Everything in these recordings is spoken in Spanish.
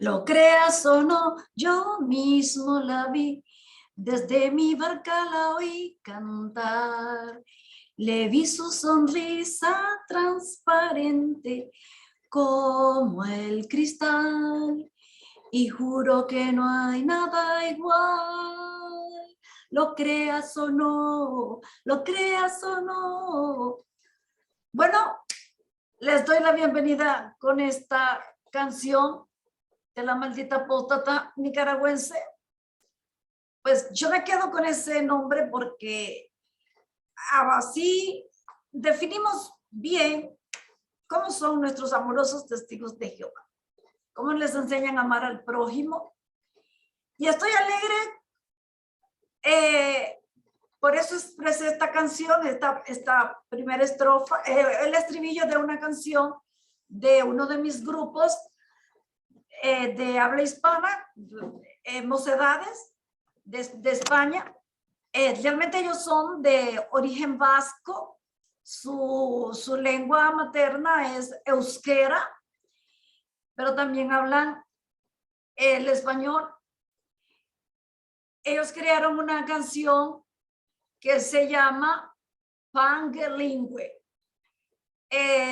Lo creas o no, yo mismo la vi, desde mi barca la oí cantar. Le vi su sonrisa transparente como el cristal y juro que no hay nada igual. Lo creas o no, lo creas o no. Bueno, les doy la bienvenida con esta canción de la maldita apóstata nicaragüense. Pues yo me quedo con ese nombre porque así definimos bien cómo son nuestros amorosos testigos de Jehová, cómo les enseñan a amar al prójimo. Y estoy alegre, por eso expresé esta canción, esta primera estrofa, el estribillo de una canción de uno de mis grupos de habla hispana, Mocedades, de España. Realmente ellos son de origen vasco, su lengua materna es euskera, pero también hablan el español. Ellos crearon una canción que se llama Pangelingüe.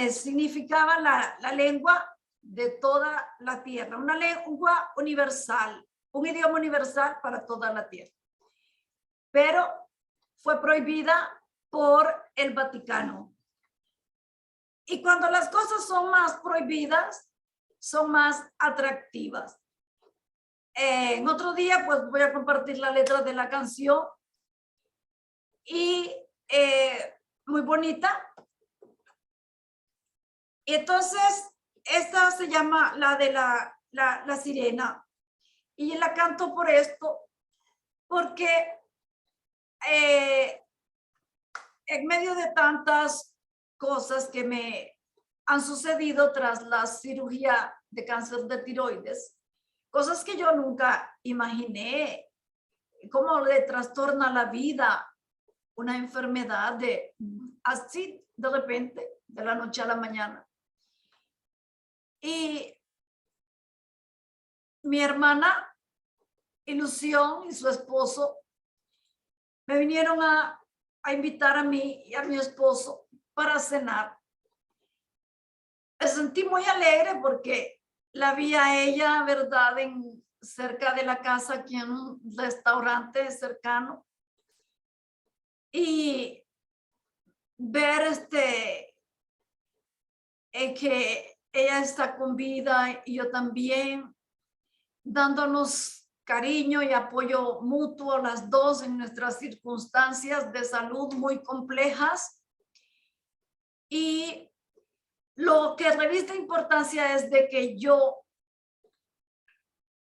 Significaba la lengua de toda la tierra, una lengua universal, un idioma universal para toda la tierra. Pero fue prohibida por el Vaticano. Y cuando las cosas son más prohibidas, son más atractivas. En otro día, pues voy a compartir la letra de la canción y muy bonita. Y entonces, esta se llama la de la sirena. Y la canto por esto, porque en medio de tantas cosas que me han sucedido tras la cirugía de cáncer de tiroides, cosas que yo nunca imaginé, cómo le trastorna la vida una enfermedad de así de repente, de la noche a la mañana. Y mi hermana Ilusión y su esposo me vinieron a invitar a mí y a mi esposo para cenar. Me sentí muy alegre porque la vi a ella, ¿verdad?, cerca de la casa, aquí en un restaurante cercano. Y ver que ella está con vida y yo también, dándonos cariño y apoyo mutuo las dos en nuestras circunstancias de salud muy complejas. Y lo que reviste importancia es de que yo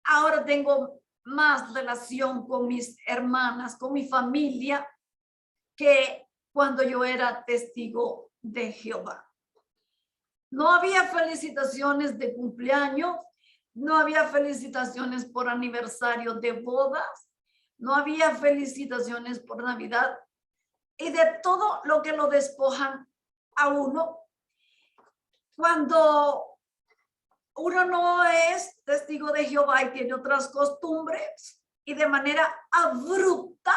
ahora tengo más relación con mis hermanas, con mi familia, que cuando yo era testigo de Jehová. No había felicitaciones de cumpleaños, no había felicitaciones por aniversario de bodas, no había felicitaciones por Navidad y de todo lo que lo despojan a uno cuando uno no es testigo de Jehová y tiene otras costumbres y de manera abrupta,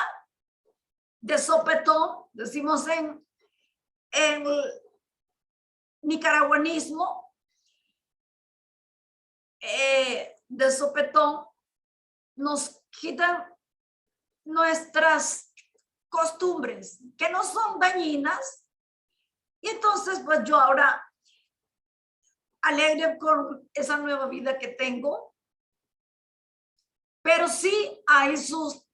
de sopetón, decimos en nicaragüanismo, de sopetón, nos quitan nuestras costumbres que no son dañinas. Y entonces, pues yo ahora, alegre con esa nueva vida que tengo, pero sí hay sus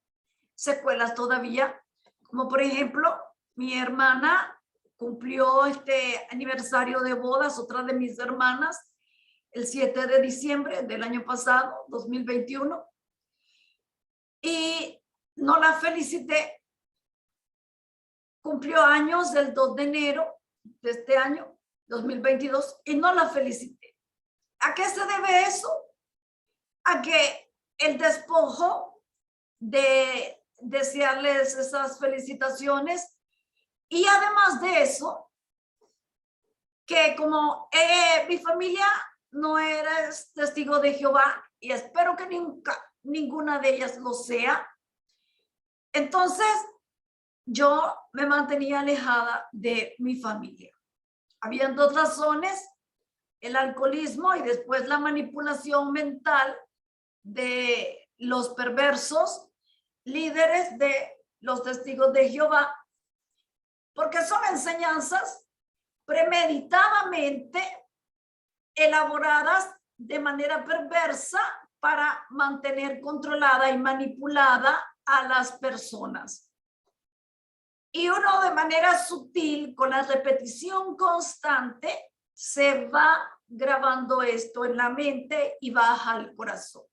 secuelas todavía, como por ejemplo, mi hermana cumplió este aniversario de bodas, otra de mis hermanas, el 7 de diciembre del año pasado, 2021, y no la felicité. Cumplió años el 2 de enero de este año, 2022, y no la felicité. ¿A qué se debe eso? A que el despojo de desearles esas felicitaciones, y además de eso, que como mi familia no era testigo de Jehová, y espero que ninguna de ellas lo sea. Entonces, yo me mantenía alejada de mi familia. Habían dos razones: el alcoholismo y después la manipulación mental de los perversos líderes de los testigos de Jehová, porque son enseñanzas premeditadamente elaboradas de manera perversa para mantener controlada y manipulada a las personas. Y uno, de manera sutil, con la repetición constante, se va grabando esto en la mente y baja al corazón.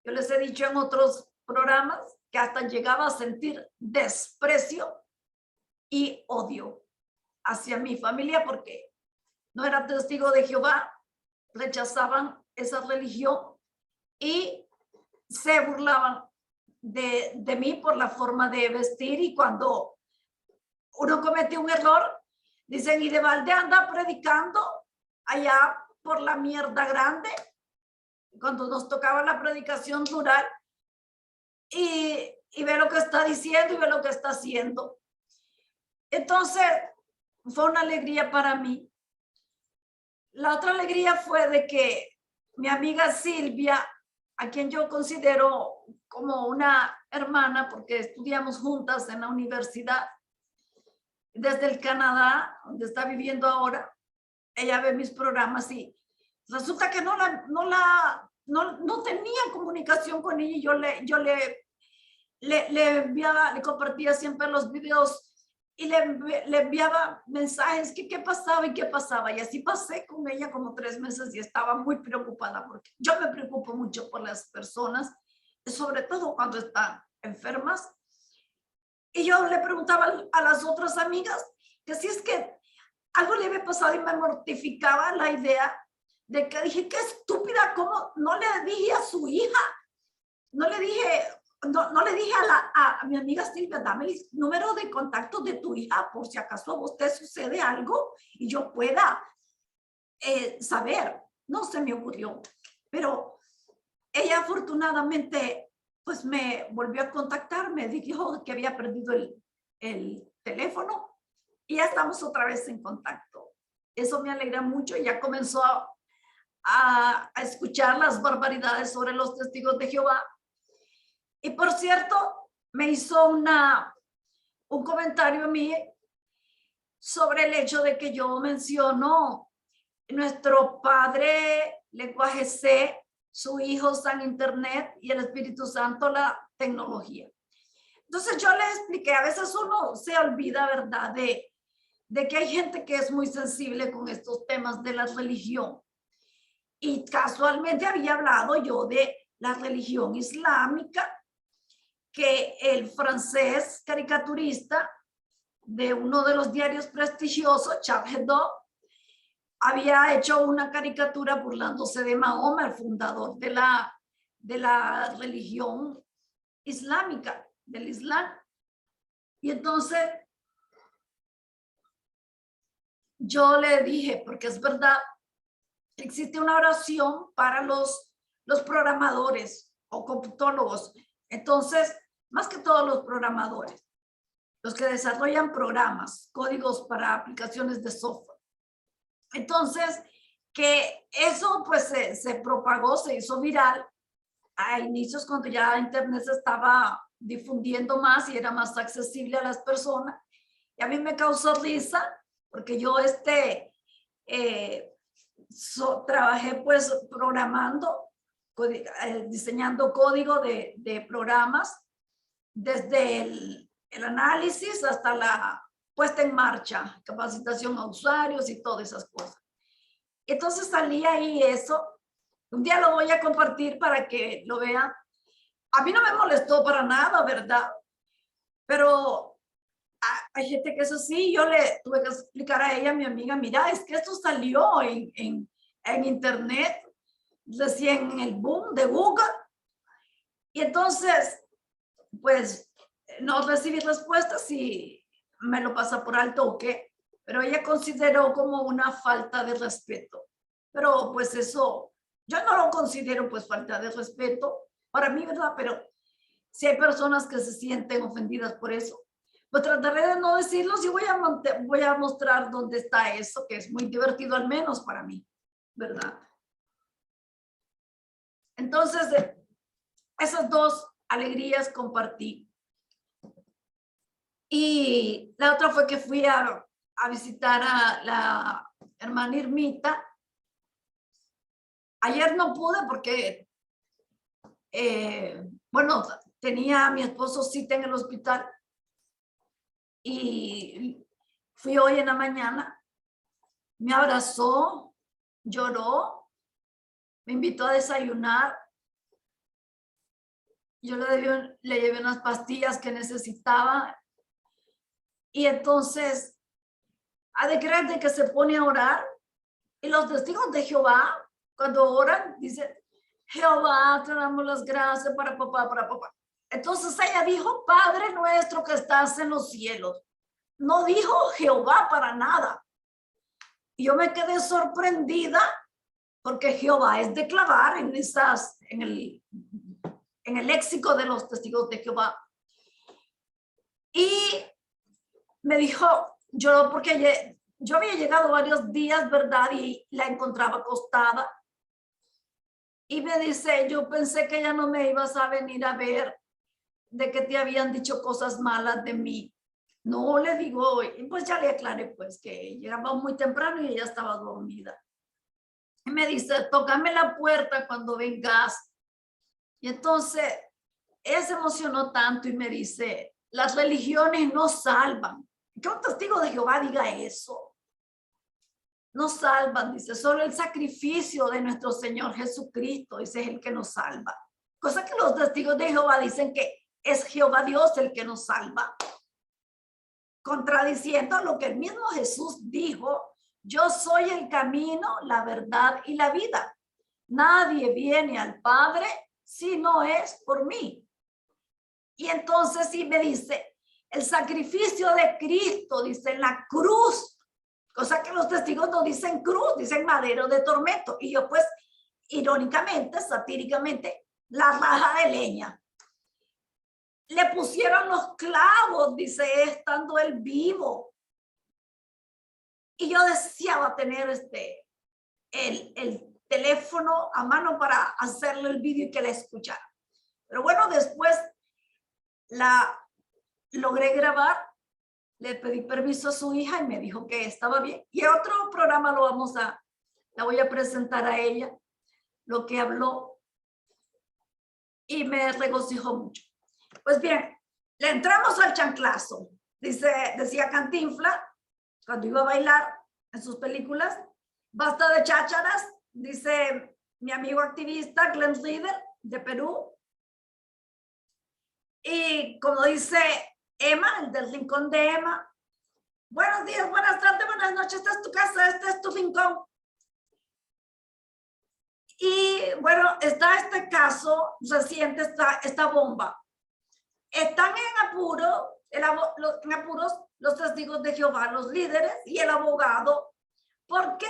Yo les he dicho en otros programas que hasta llegaba a sentir desprecio y odio hacia mi familia porque no era testigo de Jehová, rechazaban esa religión y se burlaban de mí por la forma de vestir. Y cuando uno comete un error, dicen: y de balde anda predicando allá por la mierda grande. Cuando nos tocaba la predicación rural, y ve lo que está diciendo y ve lo que está haciendo. Entonces, fue una alegría para mí. La otra alegría fue de que mi amiga Silvia, a quien yo considero como una hermana porque estudiamos juntas en la universidad, desde el Canadá, donde está viviendo ahora, ella ve mis programas y resulta que no tenía comunicación con ella. Yo le enviaba, le compartía siempre los videos y le enviaba mensajes que qué pasaba y qué pasaba. Y así pasé con ella como 3 meses y estaba muy preocupada porque yo me preocupo mucho por las personas, sobre todo cuando están enfermas. Y yo le preguntaba a las otras amigas que si es que algo le había pasado y me mortificaba la idea de que dije: qué estúpida, ¿cómo no le dije a su hija? No le dije a mi amiga Silvia: dame el número de contacto de tu hija por si acaso a vos te sucede algo y yo pueda saber. No se me ocurrió, pero ella afortunadamente pues me volvió a contactar, me dijo que había perdido el teléfono y ya estamos otra vez en contacto. Eso me alegra mucho. Ya comenzó a escuchar las barbaridades sobre los testigos de Jehová. Y por cierto, me hizo un comentario a mí sobre el hecho de que yo menciono nuestro Padre, lenguaje C, su Hijo, San Internet, y el Espíritu Santo, la tecnología. Entonces yo le expliqué: a veces uno se olvida, ¿verdad?, de que hay gente que es muy sensible con estos temas de la religión. Y casualmente había hablado yo de la religión islámica, que el francés caricaturista de uno de los diarios prestigiosos, Charles Hebdo, había hecho una caricatura burlándose de Mahoma, el fundador de la religión islámica, del Islam. Y entonces yo le dije, porque es verdad, existe una oración para los programadores o computólogos. Entonces, más que todos los programadores, los que desarrollan programas, códigos para aplicaciones de software. Entonces, que eso pues se propagó, se hizo viral a inicios, cuando ya Internet se estaba difundiendo más y era más accesible a las personas. Y a mí me causó risa porque yo trabajé pues programando, diseñando código de programas, desde el análisis hasta la puesta en marcha, capacitación a usuarios y todas esas cosas. Entonces salía ahí eso. Un día lo voy a compartir para que lo vean. A mí no me molestó para nada, ¿verdad? Pero hay gente que es así. Yo le tuve que explicar a ella, mi amiga: mira, es que esto salió en Internet recién en el boom de Google. Y entonces, pues, no recibí respuestas y me lo pasa por alto o qué. Pero ella consideró como una falta de respeto. Pero pues eso Yo no lo considero pues falta de respeto para mí, ¿verdad? Pero si hay personas que se sienten ofendidas por eso, pues trataré de no decirlos y voy a mostrar dónde está eso, que es muy divertido al menos para mí, ¿verdad? Entonces, esas dos alegrías compartí. Y la otra fue que fui a visitar a la hermana Irmita. Ayer no pude porque, bueno, tenía a mi esposo cita en el hospital y fui hoy en la mañana, me abrazó, lloró, me invitó a desayunar. Yo le llevé unas pastillas que necesitaba y entonces, ha de creer de que se pone a orar y los testigos de Jehová, cuando oran, dicen, Jehová, te damos las gracias para papá, para papá. Entonces ella dijo, Padre nuestro que estás en los cielos. No dijo Jehová para nada. Y yo me quedé sorprendida porque Jehová es de clavar en el léxico de los testigos de Jehová. Y me dijo, yo porque yo había llegado varios días, ¿verdad? Y la encontraba acostada. Y me dice, yo pensé que ya no me ibas a venir a ver, de que te habían dicho cosas malas de mí. No, le digo, y pues ya le aclaré pues que llegaba muy temprano y ella estaba dormida. Y me dice, tócame la puerta cuando vengas. Y entonces ella se emocionó tanto y me dice, las religiones no salvan. Que un testigo de Jehová diga eso. No salvan, dice, solo el sacrificio de nuestro Señor Jesucristo, ese es el que nos salva. Cosa que los testigos de Jehová dicen que es Jehová Dios el que nos salva. Contradiciendo lo que el mismo Jesús dijo, yo soy el camino, la verdad y la vida. Nadie viene al Padre si no es por mí. Y entonces sí me dice, el sacrificio de Cristo, dice, en la cruz, cosa que los testigos no dicen cruz, dicen madero de tormento. Y yo pues, irónicamente, satíricamente, la raja de leña. Le pusieron los clavos, dice, estando él vivo. Y yo deseaba tener el teléfono a mano para hacerle el vídeo y que la escuchara. Pero bueno, después la logré grabar, le pedí permiso a su hija y me dijo que estaba bien. Y otro programa la voy a presentar a ella, lo que habló, y me regocijó mucho. Pues bien, le entramos al chanclazo, decía Cantinflas, cuando iba a bailar en sus películas, basta de chácharas, dice mi amigo activista Glenn Reader de Perú. Y como dice Emma, el del rincón de Emma, buenos días, buenas tardes, buenas noches, esta es tu casa, este es tu rincón. Y bueno, está este caso reciente, esta bomba. Están en apuros los testigos de Jehová, los líderes y el abogado, porque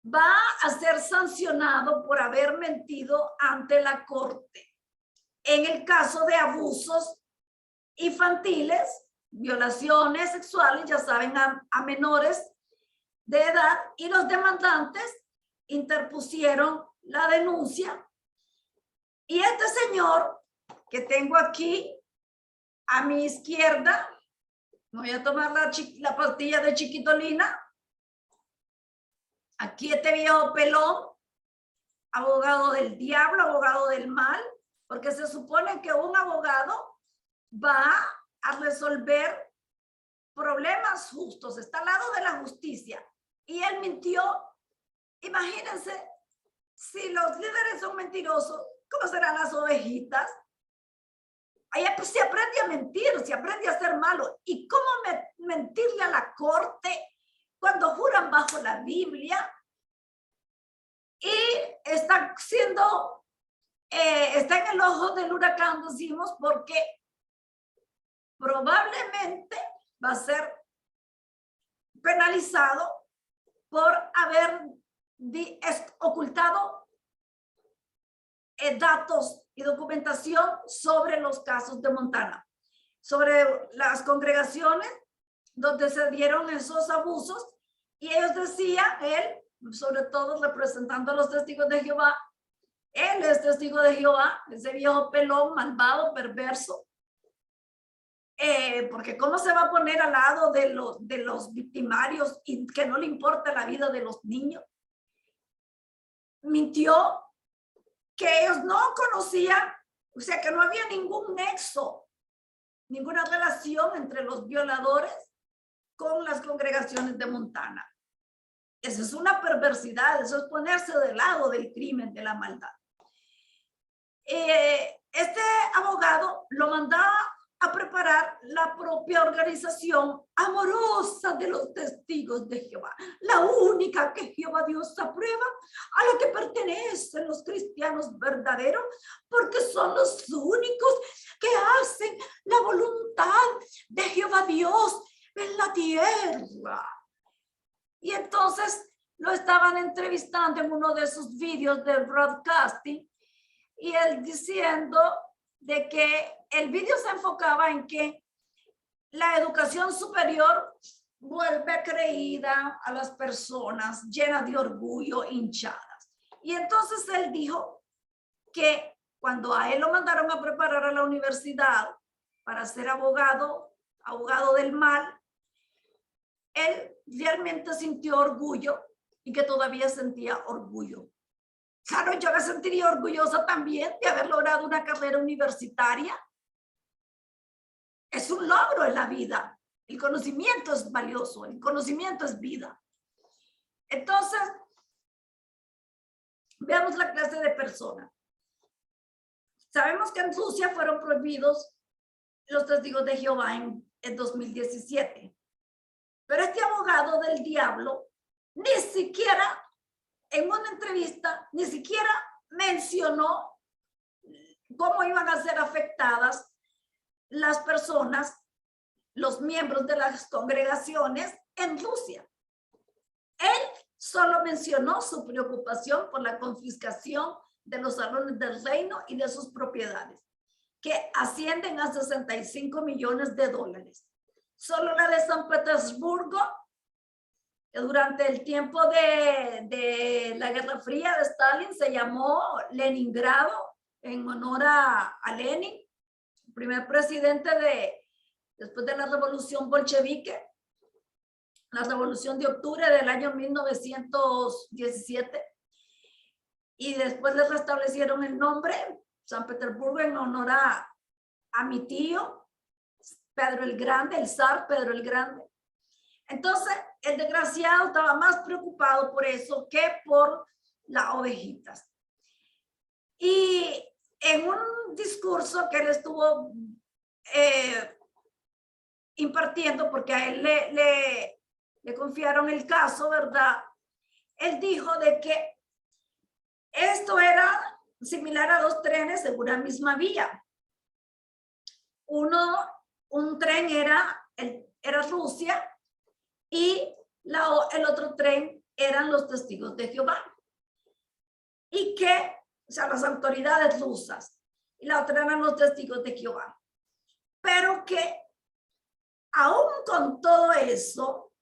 va a ser sancionado por haber mentido ante la corte en el caso de abusos infantiles, violaciones sexuales, ya saben, a menores de edad, y los demandantes interpusieron la denuncia. Y este señor que tengo aquí a mi izquierda, voy a tomar la pastilla de chiquitolina. Aquí este viejo pelón, abogado del diablo, abogado del mal, porque se supone que un abogado va a resolver problemas justos, está al lado de la justicia. Y él mintió. Imagínense, si los líderes son mentirosos, ¿cómo serán las ovejitas? Ahí pues se aprende a mentir, se aprende a ser malo. ¿Y cómo mentirle a la corte cuando juran bajo la Biblia? Y está en el ojo del huracán, decimos, porque probablemente va a ser penalizado por haber ocultado datos y documentación sobre los casos de Montana, sobre las congregaciones donde se dieron esos abusos, y ellos decían, él, sobre todo representando a los testigos de Jehová, él es testigo de Jehová, ese viejo pelón, malvado, perverso, porque cómo se va a poner al lado de los victimarios y que no le importa la vida de los niños. Mintió que ellos no conocían, o sea que no había ningún nexo, ninguna relación entre los violadores con las congregaciones de Montana. Eso es una perversidad, eso es ponerse del lado del crimen, de la maldad. Este abogado lo mandaba a preparar la propia organización amorosa de los testigos de Jehová, la única que Jehová Dios aprueba, a la que pertenecen los cristianos verdaderos, porque son los únicos que hacen la voluntad de Jehová Dios en la tierra. Y entonces lo estaban entrevistando en uno de esos vídeos del broadcasting, y él diciendo de que el vídeo se enfocaba en que la educación superior vuelve creída a las personas llenas de orgullo, hinchadas. Y entonces él dijo que cuando a él lo mandaron a preparar a la universidad para ser abogado del mal, él realmente sintió orgullo y que todavía sentía orgullo. Claro, yo me sentiría orgullosa también de haber logrado una carrera universitaria. Es un logro en la vida. El conocimiento es valioso, el conocimiento es vida. Entonces, veamos la clase de persona. Sabemos que en Rusia fueron prohibidos los testigos de Jehová en 2017. Pero este abogado del diablo ni siquiera en una entrevista, ni siquiera mencionó cómo iban a ser afectadas las personas, los miembros de las congregaciones en Rusia. Él solo mencionó su preocupación por la confiscación de los salones del reino y de sus propiedades, que ascienden a $65 millones. Solo la de San Petersburgo, que durante el tiempo de la Guerra Fría de Stalin se llamó Leningrado en honor a Lenin, el primer presidente después de la revolución bolchevique, la revolución de octubre del año 1917, y después le restablecieron el nombre San Petersburgo en honor a mi tío Pedro el Grande, el zar Pedro el Grande. Entonces, el desgraciado estaba más preocupado por eso que por las ovejitas. Y en un discurso que él estuvo impartiendo, porque a él le confiaron el caso, ¿verdad? Él dijo de que esto era similar a dos trenes en una misma vía. Un tren era Rusia, y el otro tren eran los testigos de Jehová. Y que, o sea, las autoridades rusas, y la otra eran los testigos de Jehová. Pero que aún con todo eso,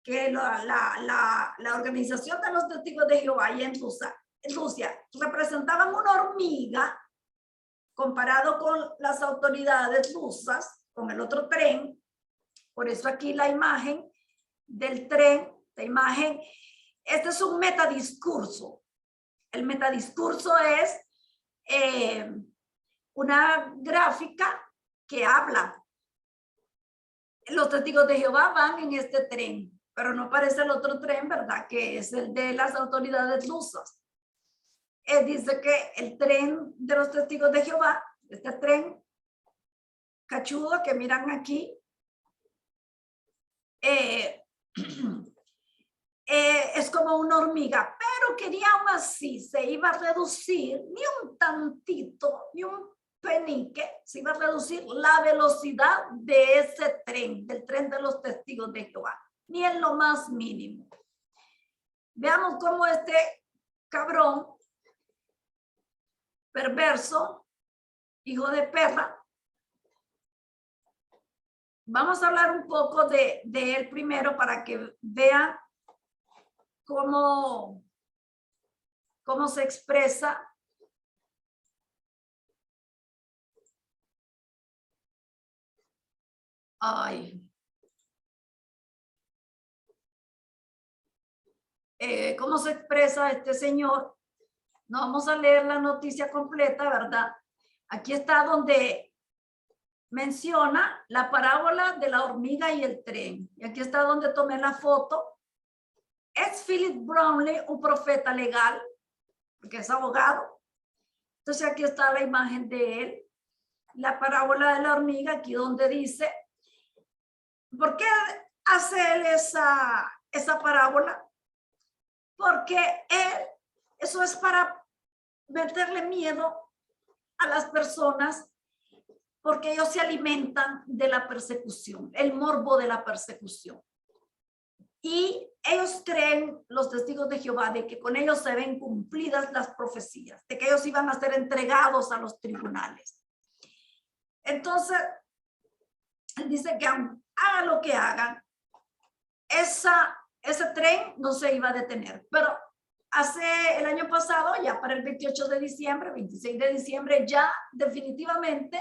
que la organización de los testigos de Jehová y en Rusia representaban una hormiga comparado con las autoridades rusas, con el otro tren. Por eso aquí la imagen del tren, la imagen, este es un metadiscurso. El metadiscurso es una gráfica que habla. Los testigos de Jehová van en este tren, pero no parece el otro tren, ¿verdad? Que es el de las autoridades rusas. Dice que el tren de los testigos de Jehová, este tren cachudo que miran aquí, es como una hormiga, pero que ni aún así se iba a reducir ni un tantito, ni un penique, se iba a reducir la velocidad de ese tren, del tren de los testigos de Jehová, ni en lo más mínimo. Veamos cómo este cabrón perverso, hijo de perra. Vamos a hablar un poco de él primero para que vean cómo se expresa. Ay. ¿Cómo se expresa este señor? No vamos a leer la noticia completa, ¿verdad? Aquí está donde menciona la parábola de la hormiga y el tren. Y aquí está donde tomé la foto. Es Philip Brownlee, un profeta legal, porque es abogado. Entonces aquí está la imagen de él. La parábola de la hormiga, aquí donde dice, ¿por qué hace él esa parábola? Porque eso es para meterle miedo a las personas, porque ellos se alimentan de la persecución, el morbo de la persecución. Y ellos creen, los testigos de Jehová, de que con ellos se ven cumplidas las profecías, de que ellos iban a ser entregados a los tribunales. Entonces, dice que haga lo que hagan, ese tren no se iba a detener. Pero el año pasado, ya para el 28 de diciembre, 26 de diciembre, ya definitivamente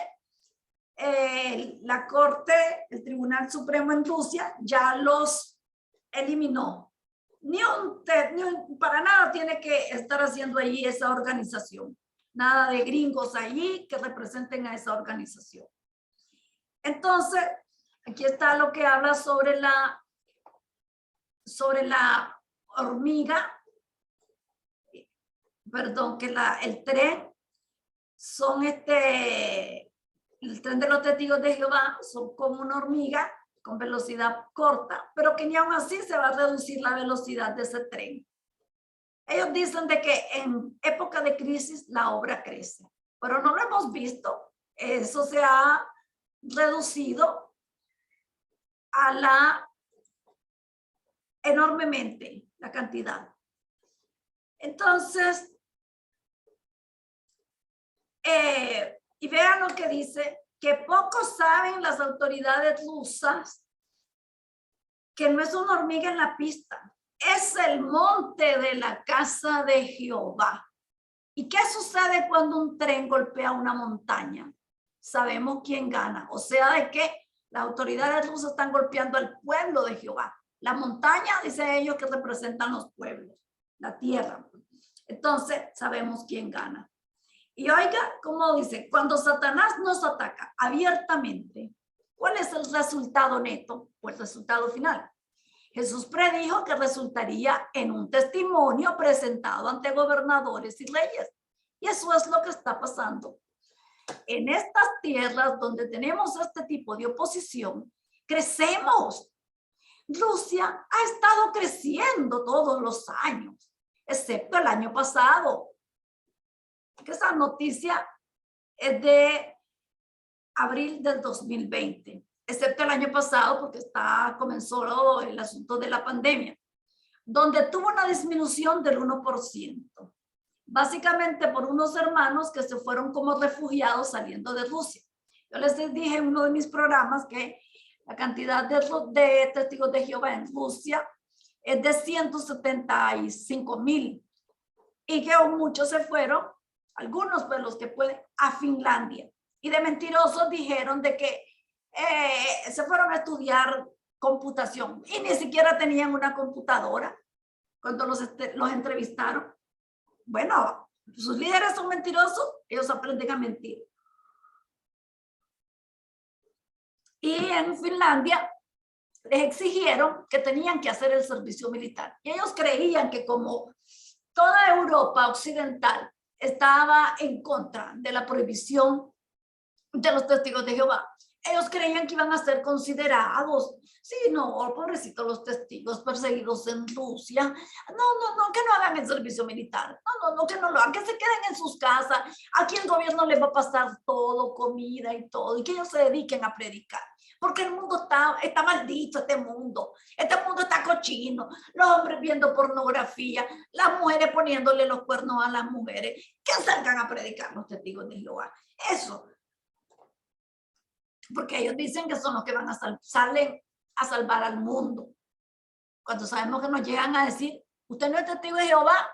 la Corte, el Tribunal Supremo en Rusia, ya los eliminó. Para nada tiene que estar haciendo allí esa organización. Nada de gringos allí que representen a esa organización. Entonces, aquí está lo que habla sobre la hormiga, perdón, que el tren son el tren de los testigos de Jehová son como una hormiga con velocidad corta, pero que ni aún así se va a reducir la velocidad de ese tren. Ellos dicen de que en época de crisis la obra crece, pero no lo hemos visto. Eso se ha reducido enormemente la cantidad. Entonces, y vean lo que dice, que pocos saben las autoridades rusas que no es una hormiga en la pista, es el monte de la casa de Jehová. ¿Y qué sucede cuando un tren golpea una montaña? Sabemos quién gana, o sea, de que las autoridades rusas están golpeando al pueblo de Jehová. La montaña, dicen ellos, que representan los pueblos, la tierra. Entonces, sabemos quién gana. Y oiga, como dice, cuando Satanás nos ataca abiertamente, ¿cuál es el resultado neto o el resultado final? Jesús predijo que resultaría en un testimonio presentado ante gobernadores y reyes. Y eso es lo que está pasando. En estas tierras donde tenemos este tipo de oposición, crecemos. Rusia ha estado creciendo todos los años, excepto el año pasado. Esa noticia es de abril del 2020, excepto el año pasado porque comenzó el asunto de la pandemia, donde tuvo una disminución del 1%, básicamente por unos hermanos que se fueron como refugiados saliendo de Rusia. Yo les dije en uno de mis programas que la cantidad de testigos de Jehová en Rusia es de 175,000 y que muchos se fueron, algunos de los que pueden, a Finlandia. Y de mentirosos dijeron de que se fueron a estudiar computación y ni siquiera tenían una computadora cuando los entrevistaron. Bueno, sus líderes son mentirosos, ellos aprenden a mentir. Y en Finlandia les exigieron que tenían que hacer el servicio militar. Y ellos creían que como toda Europa occidental estaba en contra de la prohibición de los testigos de Jehová, ellos creían que iban a ser considerados, sí, no, pobrecitos los testigos perseguidos en Rusia, no, que no hagan el servicio militar, no, que no lo hagan, que se queden en sus casas, aquí el gobierno les va a pasar todo, comida y todo, y que ellos se dediquen a predicar, porque el mundo está maldito, este mundo está cochino, los hombres viendo pornografía, las mujeres poniéndole los cuernos a las mujeres, que salgan a predicar los testigos de Jehová. Eso, porque ellos dicen que son los que van a salen a salvar al mundo. Cuando sabemos que nos llegan a decir, usted no es testigo de Jehová,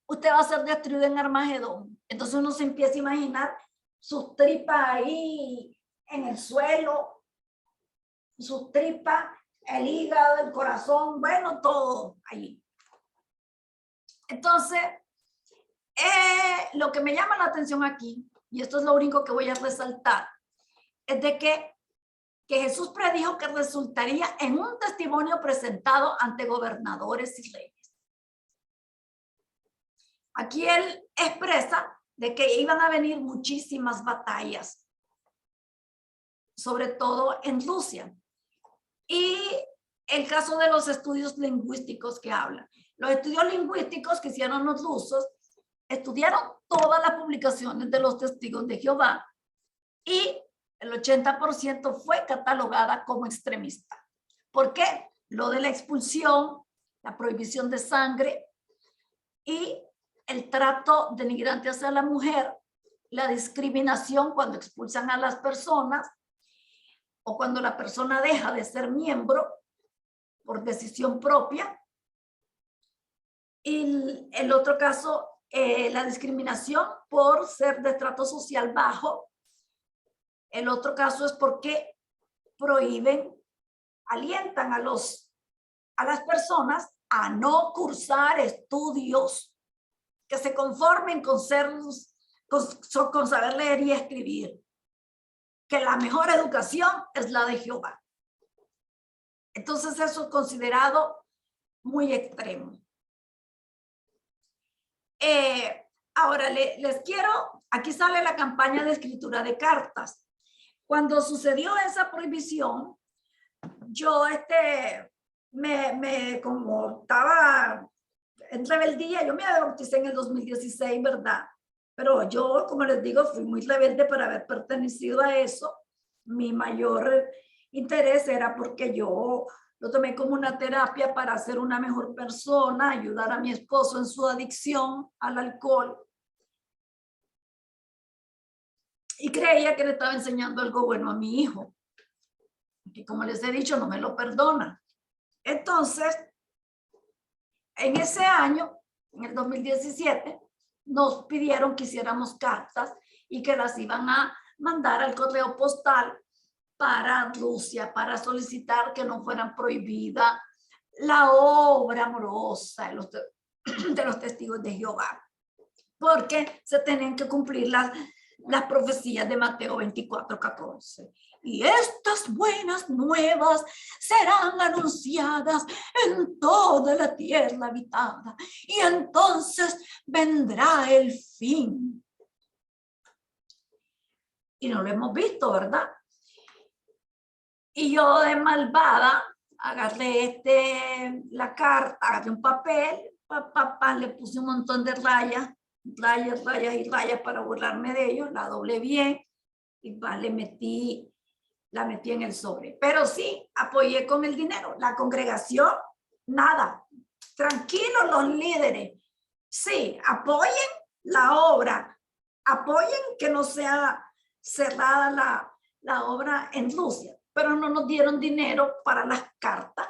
usted va a ser destruido en Armagedón. Entonces uno se empieza a imaginar sus tripas ahí en el suelo, sus tripas, el hígado, el corazón, bueno, todo ahí. Entonces, lo que me llama la atención aquí, y esto es lo único que voy a resaltar, es de que Jesús predijo que resultaría en un testimonio presentado ante gobernadores y reyes. Aquí él expresa de que iban a venir muchísimas batallas, sobre todo en Rusia. Y el caso de los estudios lingüísticos que hablan. Los estudios lingüísticos que hicieron los rusos estudiaron todas las publicaciones de los testigos de Jehová y el 80% fue catalogada como extremista. ¿Por qué? Lo de la expulsión, la prohibición de sangre y el trato denigrante hacia la mujer, la discriminación cuando expulsan a las personas o cuando la persona deja de ser miembro por decisión propia. Y el otro caso, la discriminación por ser de estrato social bajo. El otro caso es porque prohíben, alientan a las personas a no cursar estudios, que se conformen con saber leer y escribir, que la mejor educación es la de Jehová. Entonces eso es considerado muy extremo. Ahora les quiero, aquí sale la campaña de escritura de cartas. Cuando sucedió esa prohibición, yo como estaba en rebeldía, yo me bauticé en el 2016, ¿verdad? Pero yo, como les digo, fui muy rebelde para haber pertenecido a eso. Mi mayor interés era porque yo lo tomé como una terapia para ser una mejor persona, ayudar a mi esposo en su adicción al alcohol. Y creía que le estaba enseñando algo bueno a mi hijo, que como les he dicho, no me lo perdona. Entonces, en ese año, en el 2017, nos pidieron que hiciéramos cartas y que las iban a mandar al correo postal para Rusia, para solicitar que no fueran prohibida la obra amorosa de los testigos de Jehová, porque se tenían que cumplir las profecías de Mateo 24:14. Y estas buenas nuevas serán anunciadas en toda la tierra habitada, y entonces vendrá el fin. Y no lo hemos visto, ¿verdad? Y yo de malvada agarré la carta, agarré un papel, le puse un montón de rayas y rayas para burlarme de ellos, la doblé bien y la metí en el sobre. Pero sí, apoyé con el dinero. La congregación, nada. Tranquilos los líderes. Sí, apoyen la obra. Apoyen que no sea cerrada la obra en Rusia. Pero no nos dieron dinero para las cartas.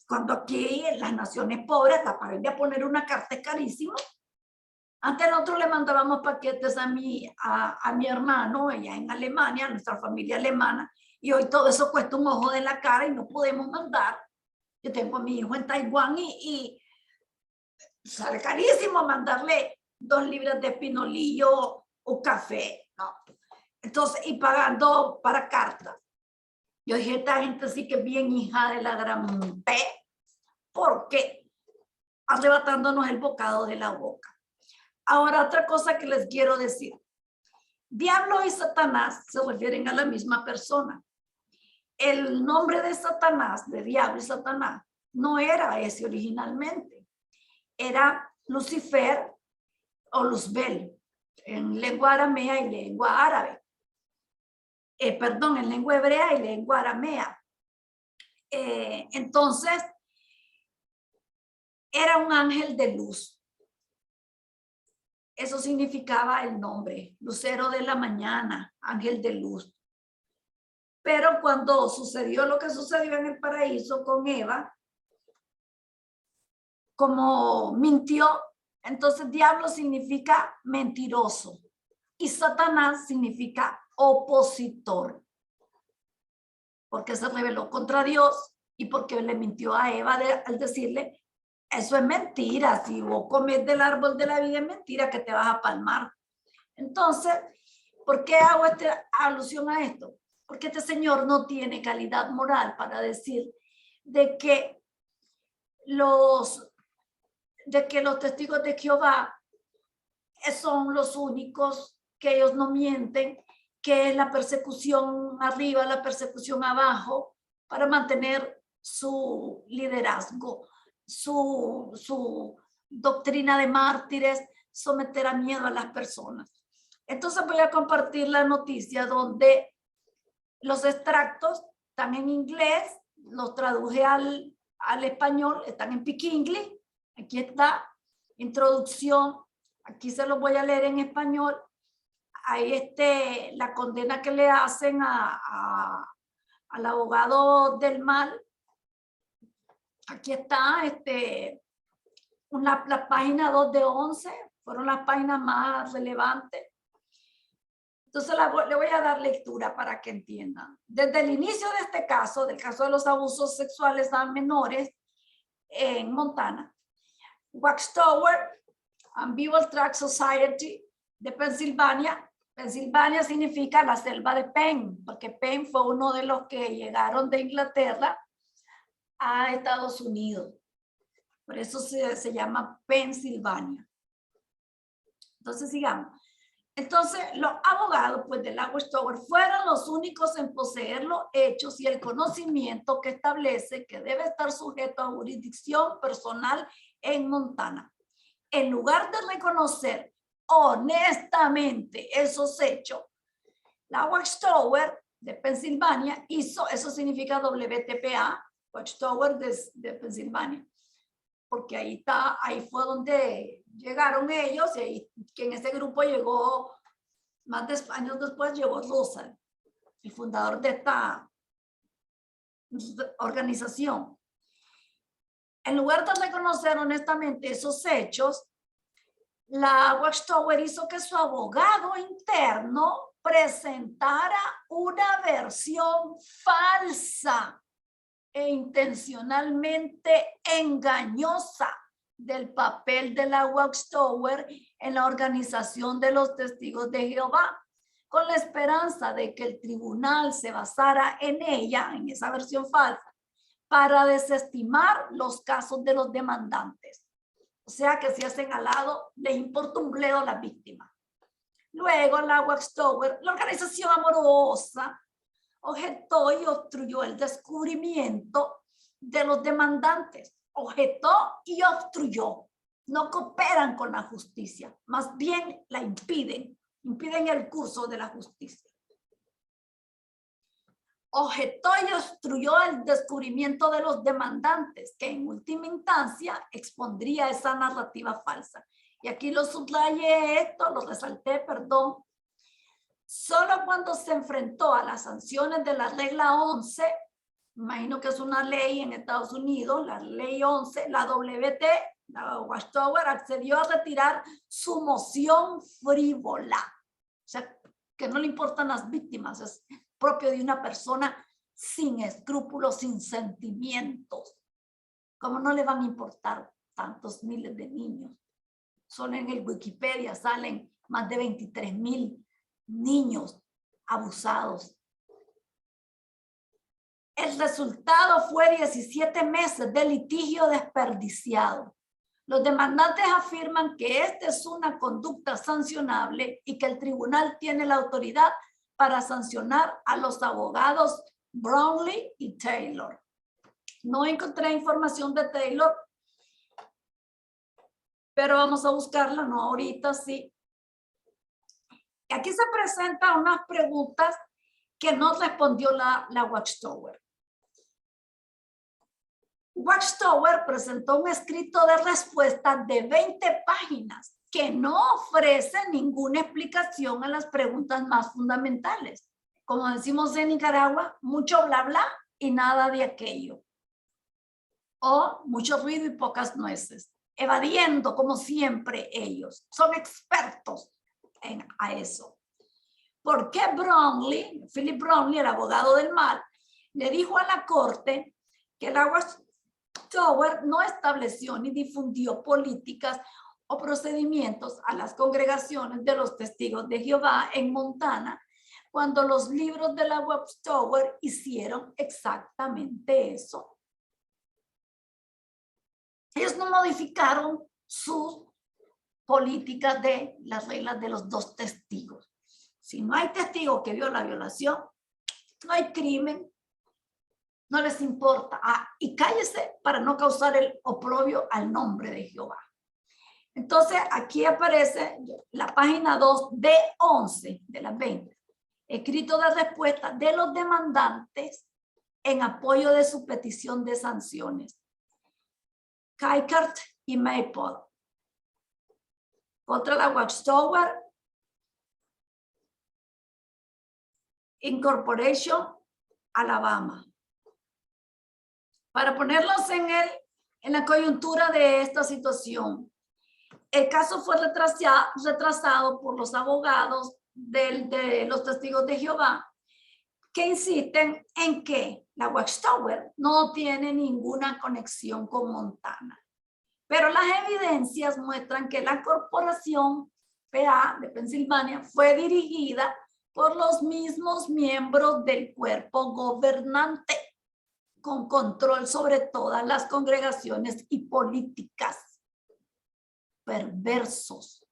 Cuando aquí en las naciones pobres, para ir a poner una carta es carísimo. Antes nosotros le mandábamos paquetes a mi hermano allá en Alemania, a nuestra familia alemana, y hoy todo eso cuesta un ojo de la cara y no podemos mandar. Yo tengo a mi hijo en Taiwán y sale carísimo mandarle 2 libras de pinolillo o café, ¿no? Entonces, y pagando para cartas. Yo dije, esta gente sí que es bien hija de la gran P, porque arrebatándonos el bocado de la boca. Ahora, otra cosa que les quiero decir. Diablo y Satanás se refieren a la misma persona. El nombre de Satanás, de Diablo y Satanás, no era ese originalmente. Era Lucifer o Luzbel, en lengua aramea y lengua árabe. perdón, en lengua hebrea y lengua aramea. Entonces, era un ángel de luz. Eso significaba el nombre, lucero de la mañana, ángel de luz. Pero cuando sucedió lo que sucedió en el paraíso con Eva, como mintió, entonces diablo significa mentiroso y Satanás significa opositor, porque se rebeló contra Dios y porque le mintió a Eva al decirle, eso es mentira, si vos comes del árbol de la vida es mentira que te vas a palmar. Entonces, ¿por qué hago esta alusión a esto? Porque este señor no tiene calidad moral para decir de que los testigos de Jehová son los únicos, que ellos no mienten, que es la persecución arriba, la persecución abajo, para mantener su liderazgo, su doctrina de mártires, someter a miedo a las personas. Entonces voy a compartir la noticia donde los extractos están en inglés, los traduje al español, están en Piquingli. Aquí está, introducción, aquí se los voy a leer en español. Ahí la condena que le hacen al abogado del mal. Aquí está, la página 2 de 11, fueron las páginas más relevantes. Entonces le voy a dar lectura para que entiendan. Desde el inicio de este caso, del caso de los abusos sexuales a menores en Montana, Watchtower and Beaver Track Society de Pensilvania. Pensilvania significa la selva de Penn, porque Penn fue uno de los que llegaron de Inglaterra a Estados Unidos. Por eso se llama Pensilvania. Entonces, sigamos. Entonces, los abogados pues, de la Watchtower fueron los únicos en poseer los hechos y el conocimiento que establece que debe estar sujeto a jurisdicción personal en Montana. En lugar de reconocer honestamente esos hechos, la Watchtower de Pensilvania hizo, eso significa WTPA, Watchtower de Pensilvania, porque ahí fue donde llegaron ellos y ahí, que en ese grupo llegó, más de años después llegó Russell, el fundador de esta organización. En lugar de reconocer honestamente esos hechos, la Watchtower hizo que su abogado interno presentara una versión falsa e intencionalmente engañosa del papel de la Watchtower en la organización de los testigos de Jehová, con la esperanza de que el tribunal se basara en ella, en esa versión falsa, para desestimar los casos de los demandantes. O sea que si hacen al lado, les importa un bledo a las víctimas. Luego la Watchtower, la organización amorosa, objetó y obstruyó el descubrimiento de los demandantes. Objetó y obstruyó. No cooperan con la justicia, más bien la impiden el curso de la justicia. Objetó y obstruyó el descubrimiento de los demandantes, que en última instancia expondría esa narrativa falsa. Y aquí lo subrayé esto, lo resalté, perdón. Solo cuando se enfrentó a las sanciones de la regla 11, imagino que es una ley en Estados Unidos, la ley 11, la WT, la Watchtower accedió a retirar su moción frívola. O sea, que no le importan las víctimas, es propio de una persona sin escrúpulos, sin sentimientos. ¿Cómo no le van a importar tantos miles de niños? Solo en el Wikipedia salen más de 23,000 niños abusados. El resultado fue 17 meses de litigio desperdiciado. Los demandantes afirman que esta es una conducta sancionable y que el tribunal tiene la autoridad para sancionar a los abogados Brownlee y Taylor. No encontré información de Taylor, pero vamos a buscarla, no ahorita, sí. Aquí se presentan unas preguntas que no respondió la Watchtower. Watchtower presentó un escrito de respuesta de 20 páginas que no ofrece ninguna explicación a las preguntas más fundamentales. Como decimos en Nicaragua, mucho bla bla y nada de aquello. O mucho ruido y pocas nueces. Evadiendo, como siempre, ellos. Son expertos a eso. ¿Por qué Bromley, Philip Bromley, el abogado del mal, le dijo a la corte que la Watchtower no estableció ni difundió políticas o procedimientos a las congregaciones de los testigos de Jehová en Montana, cuando los libros de la Watchtower hicieron exactamente eso? Ellos no modificaron sus políticas de las reglas de los dos testigos. Si no hay testigo que vio la violación, no hay crimen, no les importa. Y cállese para no causar el oprobio al nombre de Jehová. Entonces, aquí aparece la página 2 de 11 de las 20. Escrito de respuesta de los demandantes en apoyo de su petición de sanciones. Kaikart y Maple. Contra la Watchtower Incorporation, Alabama. Para ponerlos en la coyuntura de esta situación, el caso fue retrasado por los abogados de los testigos de Jehová, que insisten en que la Watchtower no tiene ninguna conexión con Montana. Pero las evidencias muestran que la corporación PA de Pensilvania fue dirigida por los mismos miembros del cuerpo gobernante, con control sobre todas las congregaciones y políticas. Perversos,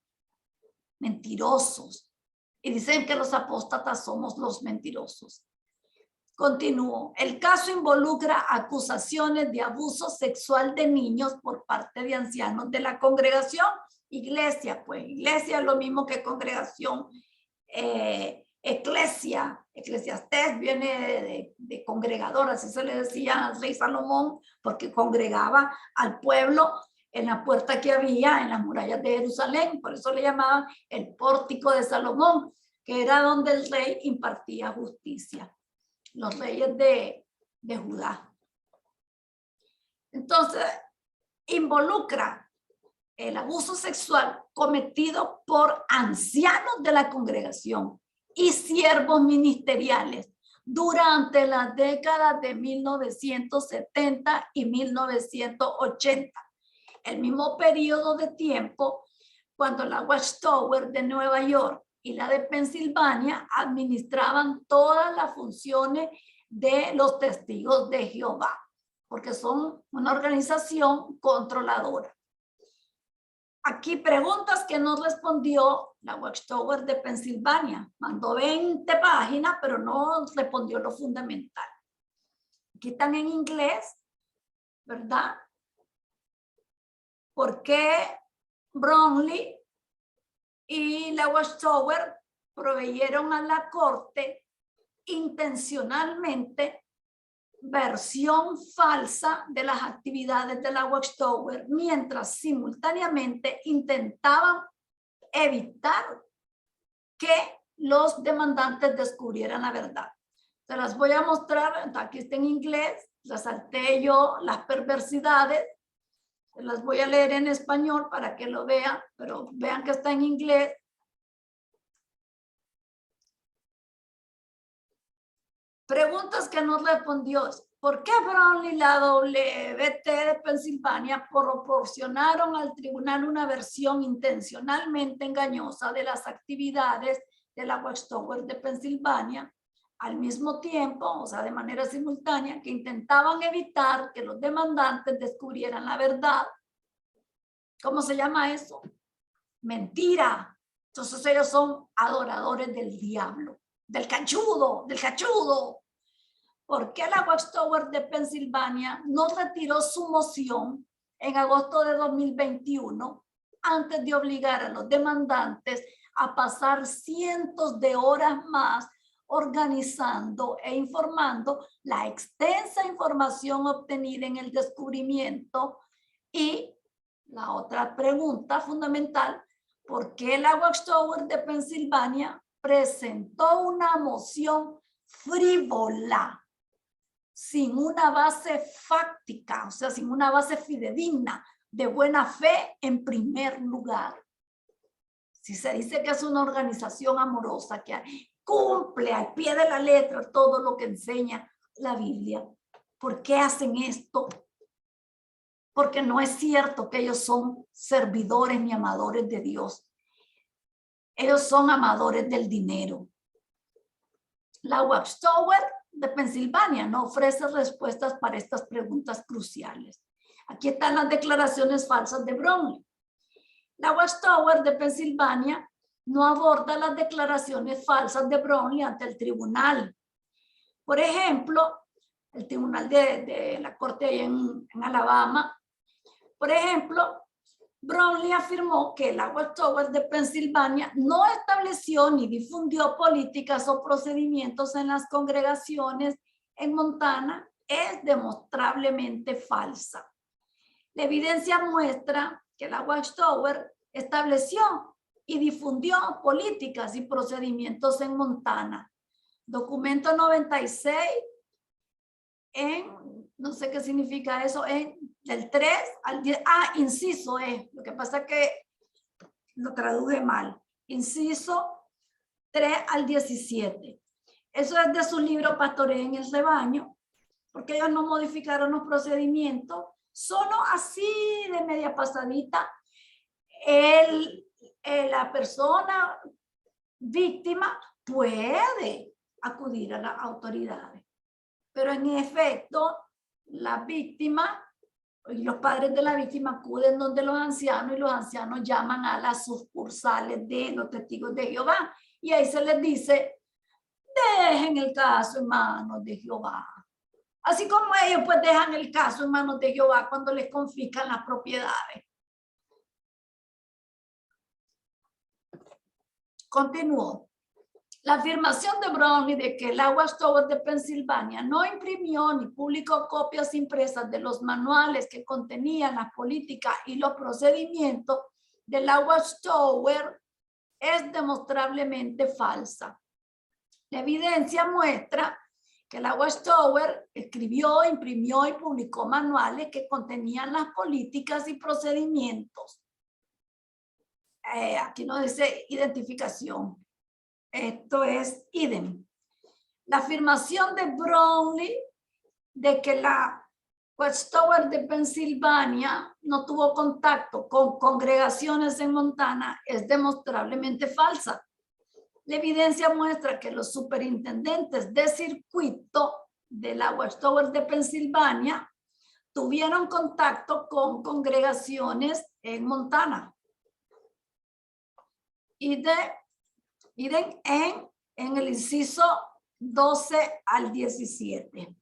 mentirosos. Y dicen que los apóstatas somos los mentirosos. Continúo. El caso involucra acusaciones de abuso sexual de niños por parte de ancianos de la congregación. Iglesia, pues iglesia es lo mismo que congregación. Eclesiastés viene de congregador, así se le decía al rey Salomón, porque congregaba al pueblo en la puerta que había en las murallas de Jerusalén. Por eso le llamaban el pórtico de Salomón, que era donde el rey impartía justicia. Los reyes de Judá. Entonces, involucra el abuso sexual cometido por ancianos de la congregación y siervos ministeriales durante las décadas de 1970 y 1980, el mismo periodo de tiempo cuando la Watchtower de Nueva York y la de Pensilvania administraban todas las funciones de los testigos de Jehová, porque son una organización controladora. Aquí preguntas que no respondió la Watchtower de Pensilvania. Mandó 20 páginas, pero no respondió lo fundamental. Aquí están en inglés, ¿verdad? ¿Por qué Bromley y la Watchtower proveyeron a la corte intencionalmente versión falsa de las actividades de la Watchtower, mientras simultáneamente intentaban evitar que los demandantes descubrieran la verdad? Se las voy a mostrar, aquí está en inglés, resalté yo las perversidades, se las voy a leer en español para que lo vean, pero vean que está en inglés. Preguntas que no respondió. ¿Por qué Bromley y la WT de Pensilvania proporcionaron al tribunal una versión intencionalmente engañosa de las actividades de la Watchtower de Pensilvania, al mismo tiempo, o sea, de manera simultánea, que intentaban evitar que los demandantes descubrieran la verdad? ¿Cómo se llama eso? Mentira. Entonces ellos son adoradores del diablo, del cachudo, del cachudo. ¿Por qué la Watchtower de Pensilvania no retiró su moción en agosto de 2021 antes de obligar a los demandantes a pasar cientos de horas más organizando e informando la extensa información obtenida en el descubrimiento. Y la otra pregunta fundamental, ¿por qué la Watchtower de Pensilvania presentó una moción frívola, sin una base fáctica, o sea, sin una base fidedigna de buena fe en primer lugar? Si se dice que es una organización amorosa que cumple al pie de la letra todo lo que enseña la Biblia, ¿por qué hacen esto? Porque no es cierto que ellos son servidores ni amadores de Dios. Ellos son amadores del dinero. La Watchtower de Pensilvania no ofrece respuestas para estas preguntas cruciales. Aquí están las declaraciones falsas de Brownlee. La Watchtower de Pensilvania no aborda las declaraciones falsas de Brownlee ante el tribunal. Por ejemplo, el tribunal de la corte ahí en Alabama. Por ejemplo, Brownlee afirmó que la Watchtower de Pensilvania no estableció ni difundió políticas o procedimientos en las congregaciones en Montana. Es demostrablemente falsa. La evidencia muestra que la Watchtower estableció y difundió políticas y procedimientos en Montana. Documento 96 no sé qué significa eso, del 3 al 10, inciso lo que pasa es que lo traduje mal, inciso 3 al 17. Eso es de su libro Pastoreo en el Rebaño, porque ellos no modificaron los procedimientos, solo así de media pasadita, la persona víctima puede acudir a las autoridades. Pero en efecto, la víctima y los padres de la víctima acuden donde los ancianos y los ancianos llaman a las sucursales de los testigos de Jehová. Y ahí se les dice, dejen el caso en manos de Jehová. Así como ellos pues dejan el caso en manos de Jehová cuando les confiscan las propiedades. Continúo. La afirmación de Brownlee de que la Watchtower de Pensilvania no imprimió ni publicó copias impresas de los manuales que contenían las políticas y los procedimientos de la Watchtower es demostrablemente falsa. La evidencia muestra que la Watchtower escribió, imprimió y publicó manuales que contenían las políticas y procedimientos. Aquí no dice identificación. Esto es idem. La afirmación de Brownlee de que la Watchtower de Pensilvania no tuvo contacto con congregaciones en Montana es demostrablemente falsa. La evidencia muestra que los superintendentes de circuito de la Watchtower de Pensilvania tuvieron contacto con congregaciones en Montana. Miren en el inciso 12 al 17.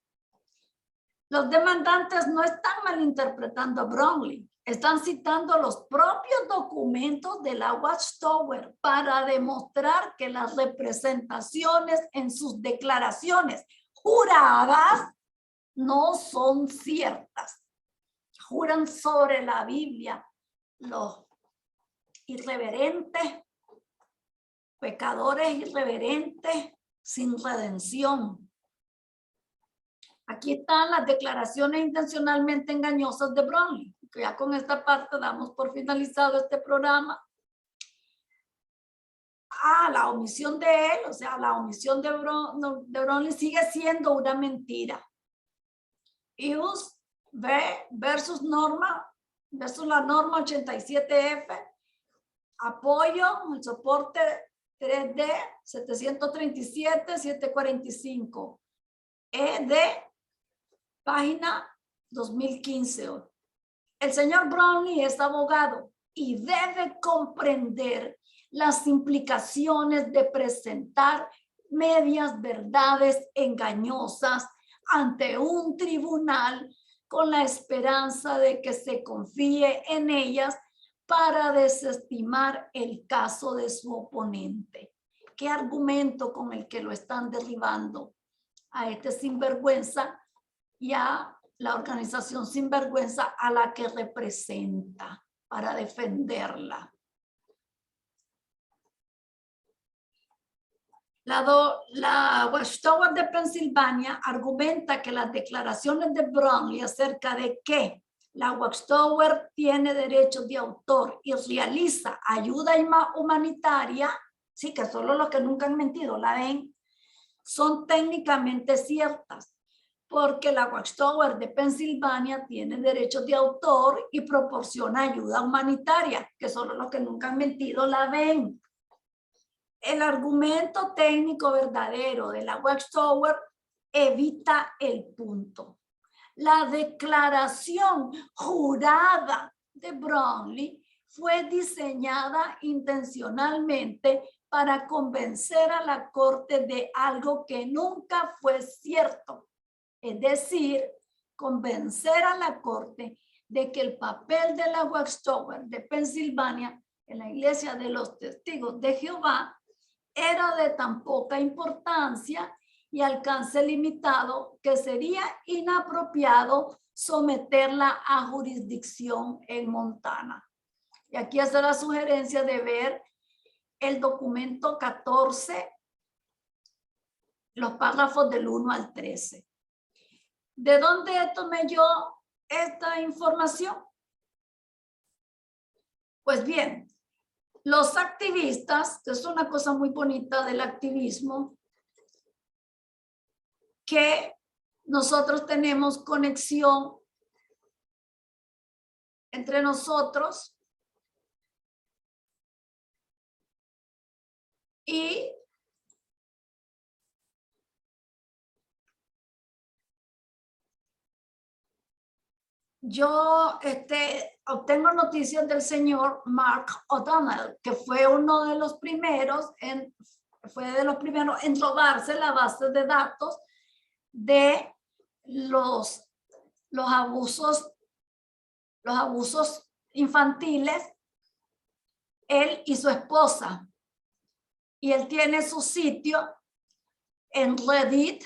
Los demandantes no están malinterpretando a Brownlee, están citando los propios documentos de la Watchtower para demostrar que las representaciones en sus declaraciones juradas no son ciertas. Juran sobre la Biblia los irreverentes, pecadores irreverentes sin redención. Aquí están las declaraciones intencionalmente engañosas de Brownlee. Ya con esta parte damos por finalizado este programa. La omisión de él, o sea, la omisión de Brownlee sigue siendo una mentira. Ius versus norma, versus la norma 87F, apoyo, el soporte 3D 737-745, ED, página 2015. El señor Brownlee es abogado y debe comprender las implicaciones de presentar medias verdades engañosas ante un tribunal con la esperanza de que se confíe en ellas para desestimar el caso de su oponente. qué argumento con el que lo están derribando a este sinvergüenza y a la organización sinvergüenza a la que representa para defenderla. La Watchtower de Pensilvania argumenta que las declaraciones de Brownlee acerca de que la Watchtower tiene derechos de autor y realiza ayuda humanitaria, sí, que solo los que nunca han mentido la ven, son técnicamente ciertas, porque la Watchtower de Pensilvania tiene derechos de autor y proporciona ayuda humanitaria, que solo los que nunca han mentido la ven. El argumento técnico verdadero de la Watchtower evita el punto. La declaración jurada de Brownlee fue diseñada intencionalmente para convencer a la corte de algo que nunca fue cierto. Es decir, convencer a la corte de que el papel de la Watchtower de Pensilvania en la Iglesia de los Testigos de Jehová era de tan poca importancia y alcance limitado que sería inapropiado someterla a jurisdicción en Montana. Y aquí hace la sugerencia de ver el documento 14, los párrafos del 1 al 13. ¿De dónde tomé yo esta información? Pues bien, los activistas, que es una cosa muy bonita del activismo, que nosotros tenemos conexión entre nosotros y yo obtengo noticias del señor Mark O'Donnell, que fue uno de los primeros en robarse la base de datos de los abusos infantiles, él y su esposa. Y él tiene su sitio en Reddit,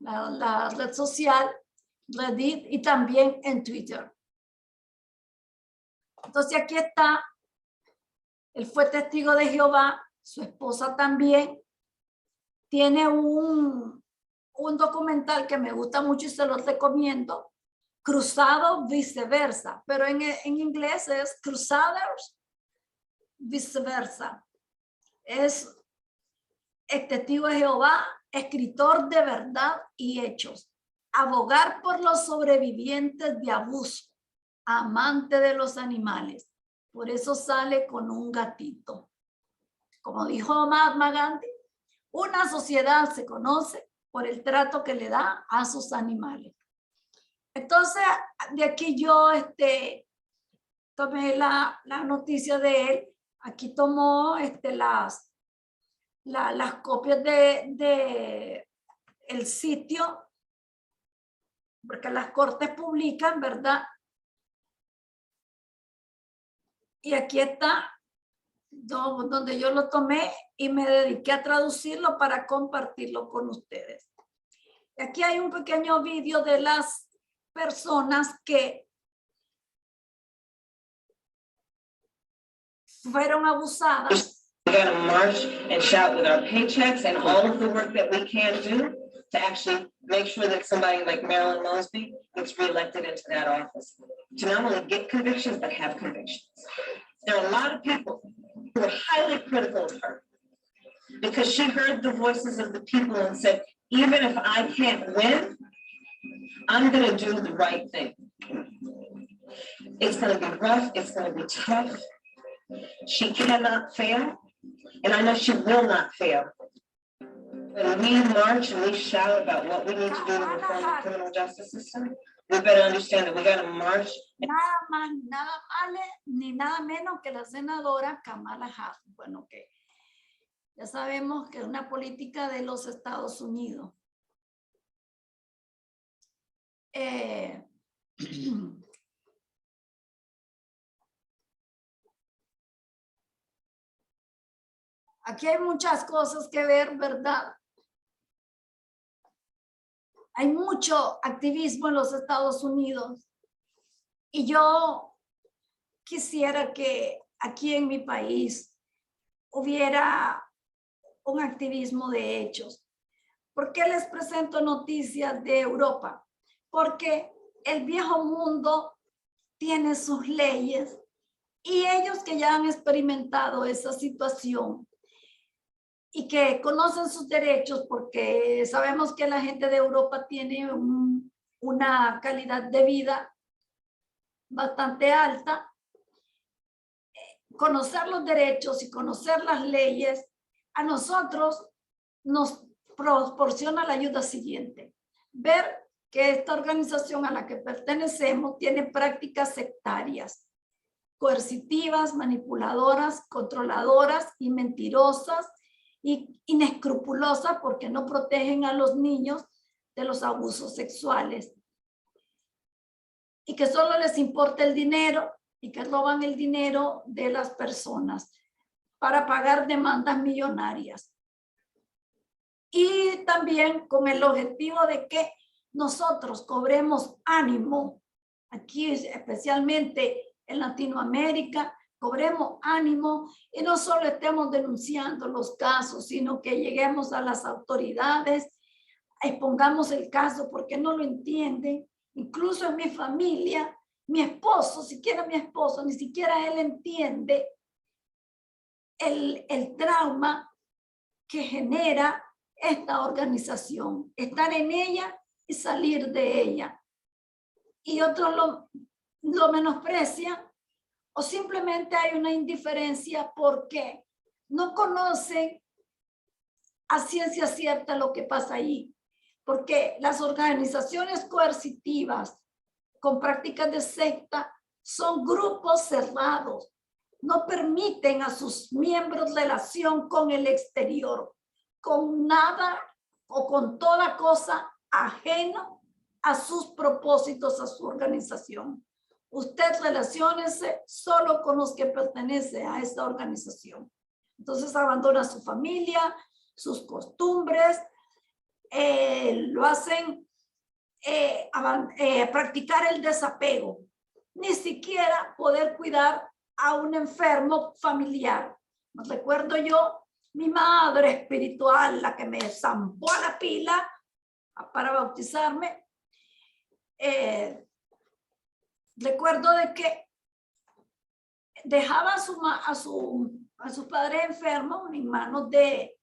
la red social Reddit, y también en Twitter. Entonces aquí está, él fue testigo de Jehová, su esposa también. Tiene un documental que me gusta mucho y se lo recomiendo, Cruzado Viceversa, pero en inglés es Crusaders Viceversa. Es el testigo de Jehová, escritor de verdad y hechos, abogar por los sobrevivientes de abuso, amante de los animales. Por eso sale con un gatito. Como dijo Mahatma Gandhi, una sociedad se conoce por el trato que le da a sus animales. Entonces, de aquí yo tomé la noticia de él. Aquí tomó las copias de el sitio, porque las cortes publican, ¿verdad? Y aquí está donde yo lo tomé y me dediqué a traducirlo para compartirlo con ustedes. Y aquí hay un pequeño vídeo de las personas que fueron abusadas. We got to march and shout with our paychecks and all of the work that we can do to actually make sure that somebody like Marilyn Mosby gets reelected into that office. To not only get convictions, but have convictions. There are a lot of people who are highly critical of her because she heard the voices of the people and said, even if I can't win, I'm going to do the right thing. It's going to be rough. It's going to be tough. She cannot fail, and I know she will not fail. When we march and we shout about what we need to do to reform the criminal justice system, we better understand that we got to march. Nada más, nada más, ni nada menos que la senadora Kamala Harris. Bueno, que ya sabemos que es una política de los Estados Unidos. Aquí hay muchas cosas que ver, ¿verdad? Hay mucho activismo en los Estados Unidos y yo quisiera que aquí en mi país hubiera un activismo de hechos. ¿Por qué les presento noticias de Europa? Porque el viejo mundo tiene sus leyes y ellos que ya han experimentado esa situación y que conocen sus derechos, porque sabemos que la gente de Europa tiene una calidad de vida bastante alta. Conocer los derechos y conocer las leyes a nosotros nos proporciona la ayuda siguiente: ver que esta organización a la que pertenecemos tiene prácticas sectarias, coercitivas, manipuladoras, controladoras y mentirosas y inescrupulosas, porque no protegen a los niños de los abusos sexuales, y que solo les importa el dinero y que roban el dinero de las personas para pagar demandas millonarias. Y también con el objetivo de que nosotros cobremos ánimo, aquí especialmente en Latinoamérica, cobremos ánimo y no solo estemos denunciando los casos, sino que lleguemos a las autoridades, expongamos el caso porque no lo entienden. Incluso en mi familia, mi esposo, siquiera mi esposo, ni siquiera él entiende el trauma que genera esta organización, estar en ella y salir de ella. Y otros lo menosprecian o simplemente hay una indiferencia porque no conocen a ciencia cierta lo que pasa allí. Porque las organizaciones coercitivas con prácticas de secta son grupos cerrados, no permiten a sus miembros relación con el exterior, con nada o con toda cosa ajeno a sus propósitos, a su organización. Usted relaciónese solo con los que pertenecen a esta organización. Entonces abandona su familia, sus costumbres, lo hacen practicar el desapego, ni siquiera poder cuidar a un enfermo familiar. Me recuerdo yo, mi madre espiritual, la que me zampó a la pila para bautizarme, recuerdo de que dejaba a su padre enfermo en manos de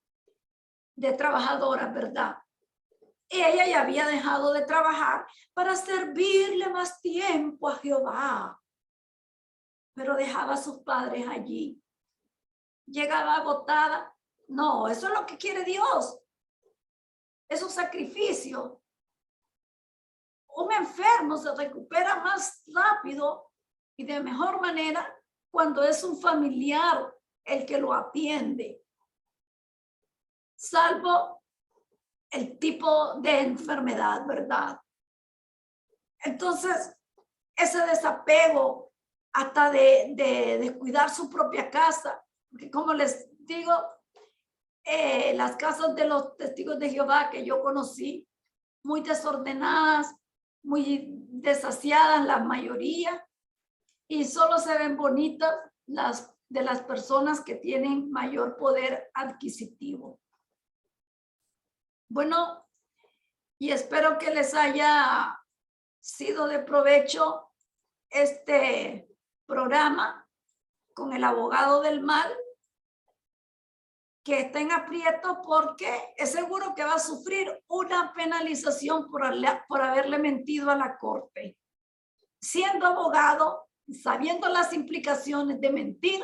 trabajadoras, ¿verdad? Ella ya había dejado de trabajar para servirle más tiempo a Jehová, pero dejaba a sus padres allí. Llegaba agotada. No, eso es lo que quiere Dios. Es un sacrificio. Un enfermo se recupera más rápido y de mejor manera cuando es un familiar el que lo atiende, salvo el tipo de enfermedad, ¿verdad? Entonces, ese desapego hasta de descuidar su propia casa, porque como les digo, las casas de los testigos de Jehová que yo conocí, muy desordenadas, muy desasiadas la mayoría, y solo se ven bonitas las de las personas que tienen mayor poder adquisitivo. Bueno, y espero que les haya sido de provecho este programa con el abogado del mal, que está en aprieto porque es seguro que va a sufrir una penalización por haberle mentido a la corte. Siendo abogado, sabiendo las implicaciones de mentir,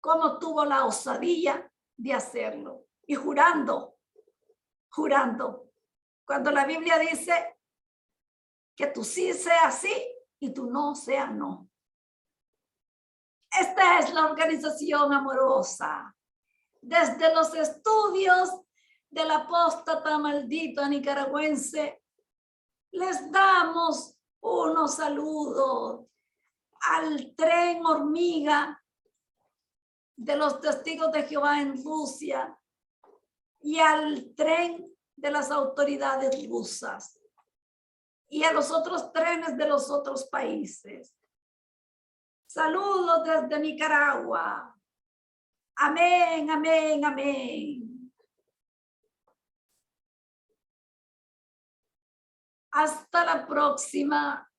cómo tuvo la osadía de hacerlo y jurando, cuando la Biblia dice que tu sí sea sí y tu no sea no. Esta es la organización amorosa. Desde los estudios del apóstata maldito nicaragüense, les damos unos saludos al tren hormiga de los testigos de Jehová en Rusia y al tren de las autoridades rusas y a los otros trenes de los otros países. Saludos desde Nicaragua. Amén, amén, amén. Hasta la próxima.